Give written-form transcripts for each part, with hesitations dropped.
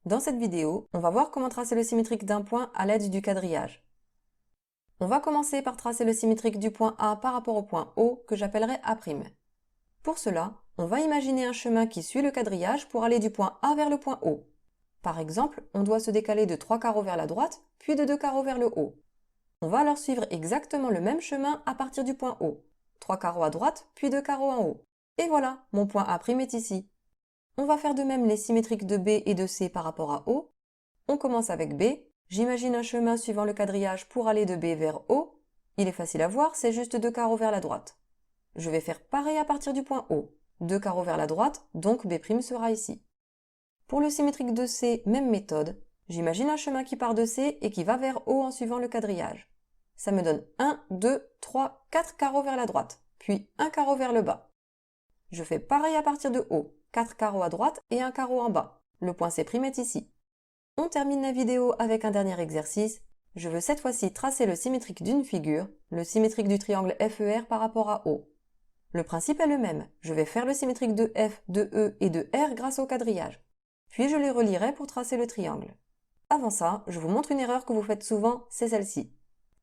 Dans cette vidéo, on va voir comment tracer le symétrique d'un point à l'aide du quadrillage. On va commencer par tracer le symétrique du point A par rapport au point O que j'appellerai A'. Pour cela, on va imaginer un chemin qui suit le quadrillage pour aller du point A vers le point O. Par exemple, on doit se décaler de 3 carreaux vers la droite, puis de 2 carreaux vers le haut. On va alors suivre exactement le même chemin à partir du point O. 3 carreaux à droite, puis 2 carreaux en haut. Et voilà, mon point A' est ici. On va faire de même les symétriques de B et de C par rapport à O. On commence avec B. J'imagine un chemin suivant le quadrillage pour aller de B vers O. Il est facile à voir, c'est juste 2 carreaux vers la droite. Je vais faire pareil à partir du point O. 2 carreaux vers la droite, donc B' sera ici. Pour le symétrique de C, même méthode. J'imagine un chemin qui part de C et qui va vers O en suivant le quadrillage. Ça me donne 1, 2, 3, 4 carreaux vers la droite, puis 1 carreau vers le bas. Je fais pareil à partir de O. 4 carreaux à droite et 1 carreau en bas. Le point C' est ici. On termine la vidéo avec un dernier exercice. Je veux cette fois-ci tracer le symétrique d'une figure, le symétrique du triangle FER par rapport à O. Le principe est le même. Je vais faire le symétrique de F, de E et de R grâce au quadrillage. Puis je les relierai pour tracer le triangle. Avant ça, je vous montre une erreur que vous faites souvent, c'est celle-ci.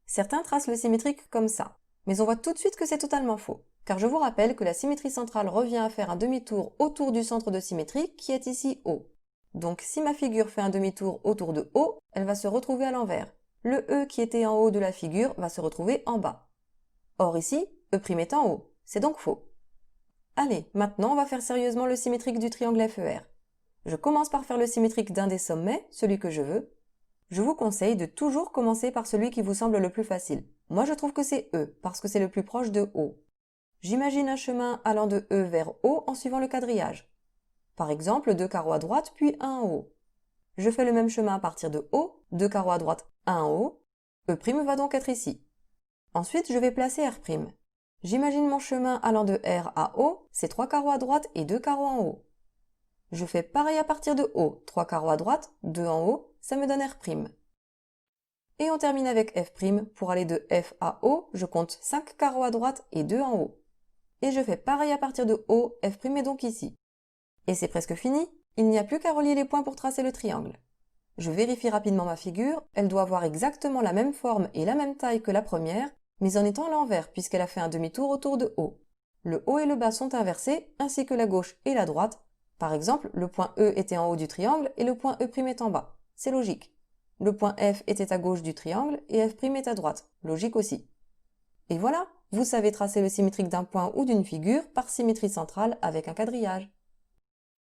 Certains tracent le symétrique comme ça, mais on voit tout de suite que c'est totalement faux. Car je vous rappelle que la symétrie centrale revient à faire un demi-tour autour du centre de symétrie qui est ici O. Donc si ma figure fait un demi-tour autour de O, elle va se retrouver à l'envers. Le E qui était en haut de la figure va se retrouver en bas. Or ici, E' est en haut, c'est donc faux. Allez, maintenant on va faire sérieusement le symétrique du triangle FER. Je commence par faire le symétrique d'un des sommets, celui que je veux. Je vous conseille de toujours commencer par celui qui vous semble le plus facile. Moi je trouve que c'est E, parce que c'est le plus proche de O. J'imagine un chemin allant de E vers O en suivant le quadrillage. Par exemple, 2 carreaux à droite, puis 1 en haut. Je fais le même chemin à partir de O, 2 carreaux à droite, 1 en haut. E' va donc être ici. Ensuite, je vais placer R'. J'imagine mon chemin allant de R à O, c'est 3 carreaux à droite et 2 carreaux en haut. Je fais pareil à partir de O, 3 carreaux à droite, 2 en haut, ça me donne R'. Et on termine avec F', pour aller de F à O, je compte 5 carreaux à droite et 2 en haut. Et je fais pareil à partir de O, F' est donc ici. Et c'est presque fini, il n'y a plus qu'à relier les points pour tracer le triangle. Je vérifie rapidement ma figure, elle doit avoir exactement la même forme et la même taille que la première, mais en étant à l'envers puisqu'elle a fait un demi-tour autour de O. Le haut et le bas sont inversés, ainsi que la gauche et la droite. Par exemple, le point E était en haut du triangle et le point E' est en bas. C'est logique. Le point F était à gauche du triangle et F' est à droite. Logique aussi. Et voilà, vous savez tracer le symétrique d'un point ou d'une figure par symétrie centrale avec un quadrillage.